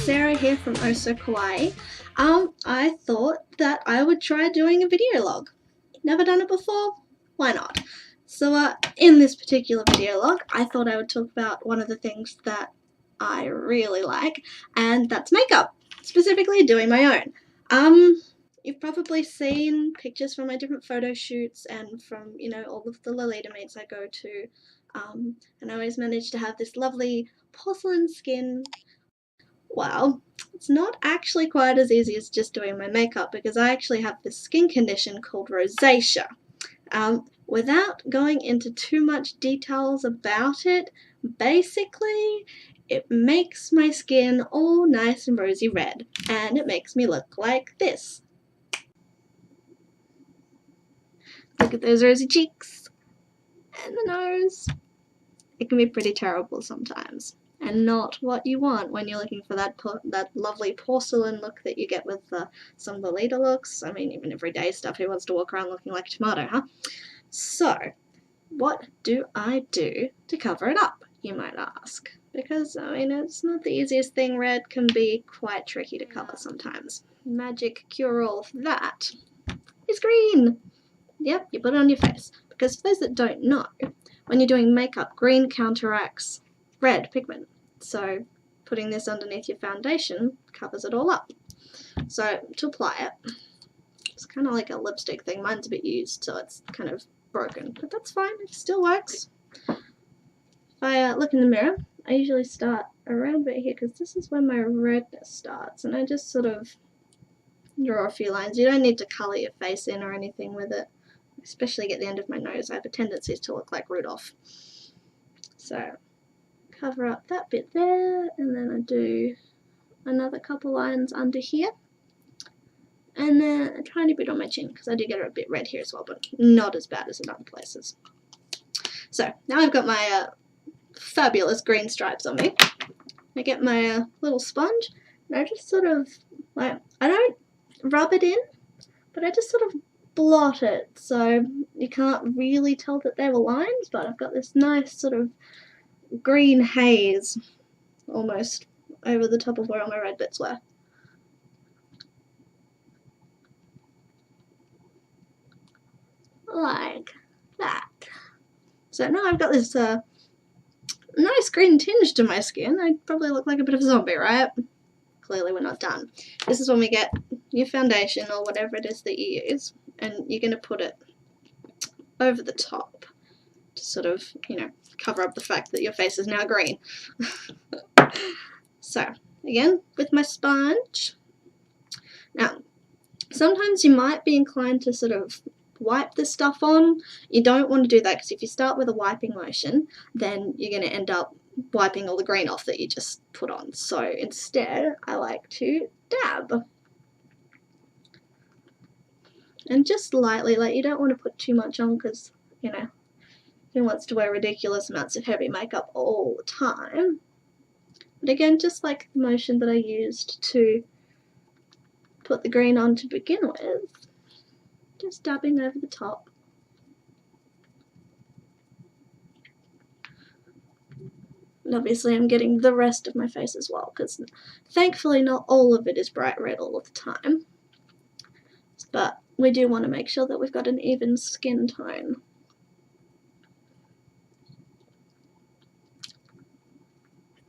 Sarah here from So Kawaii. I thought that I would try doing a video log. Never done it before? Why not? So in this particular video log, I thought I would talk about one of the things that I really like, and that's makeup. Specifically doing my own. You've probably seen pictures from my different photo shoots and from, all of the Lolita meets I go to. And I always manage to have this lovely porcelain skin. Well, it's not actually quite as easy as just doing my makeup because I actually have this skin condition called rosacea. Without going into too much details about it, basically it makes my skin all nice and rosy red, and it makes me look like this. Look at those rosy cheeks and the nose. It can be pretty terrible sometimes, and not what you want when you're looking for that lovely porcelain look that you get with some Lolita looks. I mean, even everyday stuff. Who wants to walk around looking like a tomato, huh? So, what do I do to cover it up, you might ask? Because, I mean, it's not the easiest thing. Red can be quite tricky to cover sometimes. Magic cure-all for that is green. Yep, you put it on your face. Because for those that don't know, when you're doing makeup, green counteracts red pigment. So putting this underneath your foundation covers it all up. So to apply it, it's kind of like a lipstick thing. Mine's a bit used, so it's kind of broken. But that's fine, it still works. If I look in the mirror, I usually start around about here because this is where my redness starts. And I just sort of draw a few lines. You don't need to colour your face in or anything with it. Especially at the end of my nose, I have a tendency to look like Rudolph. So, cover up that bit there, and then I do another couple lines under here. And then a tiny bit on my chin, because I do get it a bit red here as well, but not as bad as in other places. So, now I've got my fabulous green stripes on me. I get my little sponge, and I just sort of, I don't rub it in, but I just sort of blot it, so you can't really tell that they were lines, but I've got this nice sort of green haze almost over the top of where all my red bits were. Like that. So now I've got this nice green tinge to my skin. I probably look like a bit of a zombie, right? Clearly we're not done. This is when we get your foundation or whatever it is that you use, and you're going to put it over the top to sort of, cover up the fact that your face is now green. So, again, with my sponge. Now, sometimes you might be inclined to sort of wipe this stuff on. You don't want to do that because if you start with a wiping motion, then you're going to end up wiping all the green off that you just put on. So instead, I like to dab. And just lightly, like you don't want to put too much on because, who wants to wear ridiculous amounts of heavy makeup all the time? But again, just like the motion that I used to put the green on to begin with, just dabbing over the top. And obviously I'm getting the rest of my face as well, because thankfully not all of it is bright red all of the time. But we do want to make sure that we've got an even skin tone.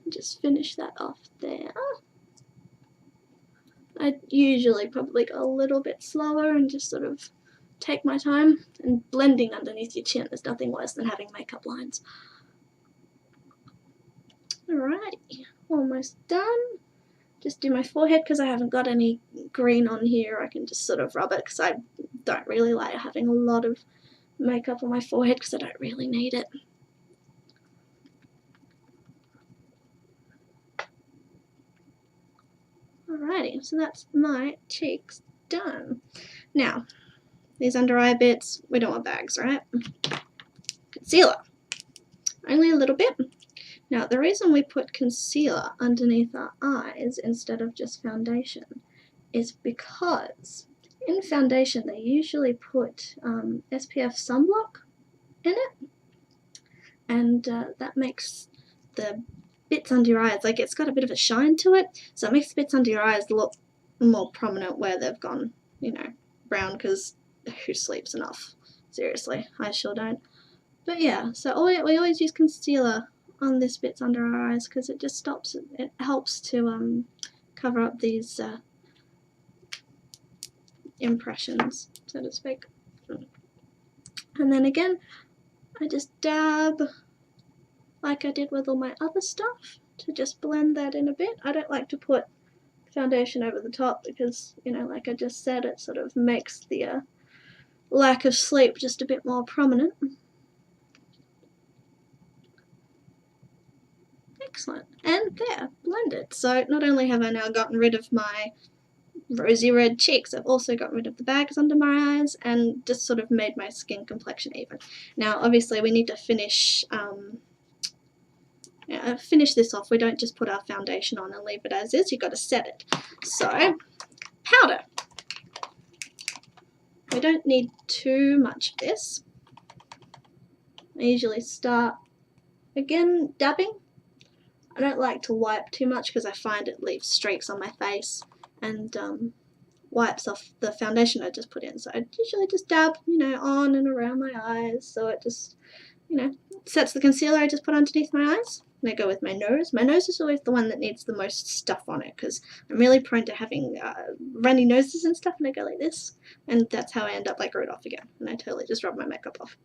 Just finish that off there. I usually probably go a little bit slower and just sort of take my time, and blending underneath your chin. There's nothing worse than having makeup lines. Alrighty, almost done. Just do my forehead because I haven't got any green on here. I can just sort of rub it because I don't really like having a lot of makeup on my forehead because I don't really need it. Alrighty, so that's my cheeks done. Now, these under eye bits, we don't want bags, right? Concealer. Only a little bit. Now, the reason we put concealer underneath our eyes instead of just foundation is because in foundation they usually put SPF sunblock in it, and that makes the bits under your eyes. Like, it's got a bit of a shine to it, so it makes the bits under your eyes look more prominent where they've gone, you know, brown, because who sleeps enough? Seriously, I sure don't. But yeah, so we always use concealer on this bits under our eyes because it just stops, it helps to cover up these impressions, so to speak. And then again, I just dab like I did with all my other stuff to just blend that in a bit. I don't like to put foundation over the top because, you know, like I just said, it sort of makes the lack of sleep just a bit more prominent. Excellent. And there, blended. So not only have I now gotten rid of my rosy red cheeks, I've also gotten rid of the bags under my eyes and just sort of made my skin complexion even. Now obviously we need to finish this off. We don't just put our foundation on and leave it as is, you've got to set it. So, powder. We don't need too much of this. I usually start, again, dabbing. I don't like to wipe too much because I find it leaves streaks on my face and wipes off the foundation I just put in. So I usually just dab, you know, on and around my eyes, so it just, you know, sets the concealer I just put underneath my eyes. And I go with my nose. My nose is always the one that needs the most stuff on it because I'm really prone to having runny noses and stuff, and I go like this, and that's how I end up like Rudolph again, and I totally just rub my makeup off.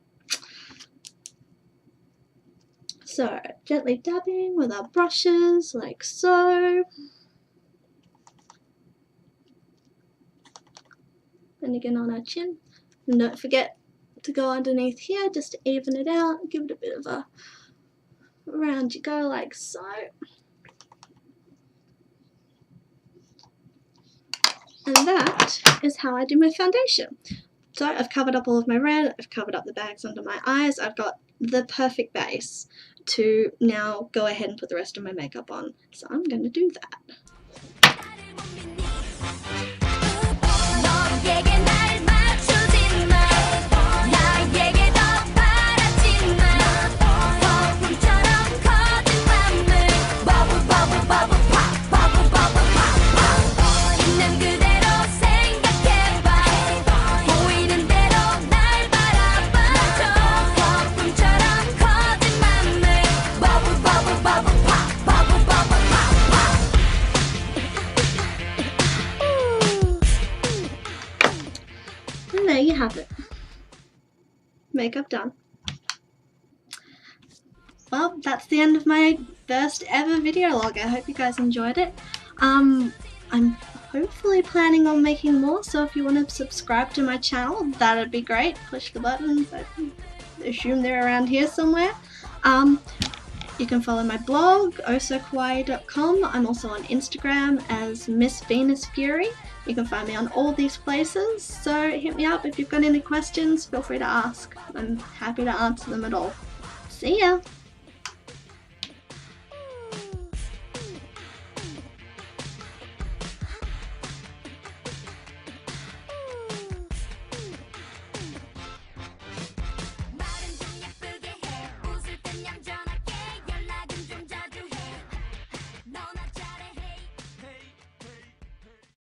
So, gently dabbing with our brushes, like so. And again on our chin. And don't forget to go underneath here just to even it out, give it a bit of a round you go, like so. And that is how I do my foundation. So I've covered up all of my red, I've covered up the bags under my eyes, I've got the perfect base to now go ahead and put the rest of my makeup on. So I'm going to do that. And there you have it. Makeup done. Well, that's the end of my first ever video log. I hope you guys enjoyed it. I'm hopefully planning on making more, so if you want to subscribe to my channel, that'd be great. Push the buttons. I assume they're around here somewhere. You can follow my blog, sokawaii.com. I'm also on Instagram as Miss Venus Fury. You can find me on all these places, so hit me up if you've got any questions. Feel free to ask. I'm happy to answer them at all. See ya!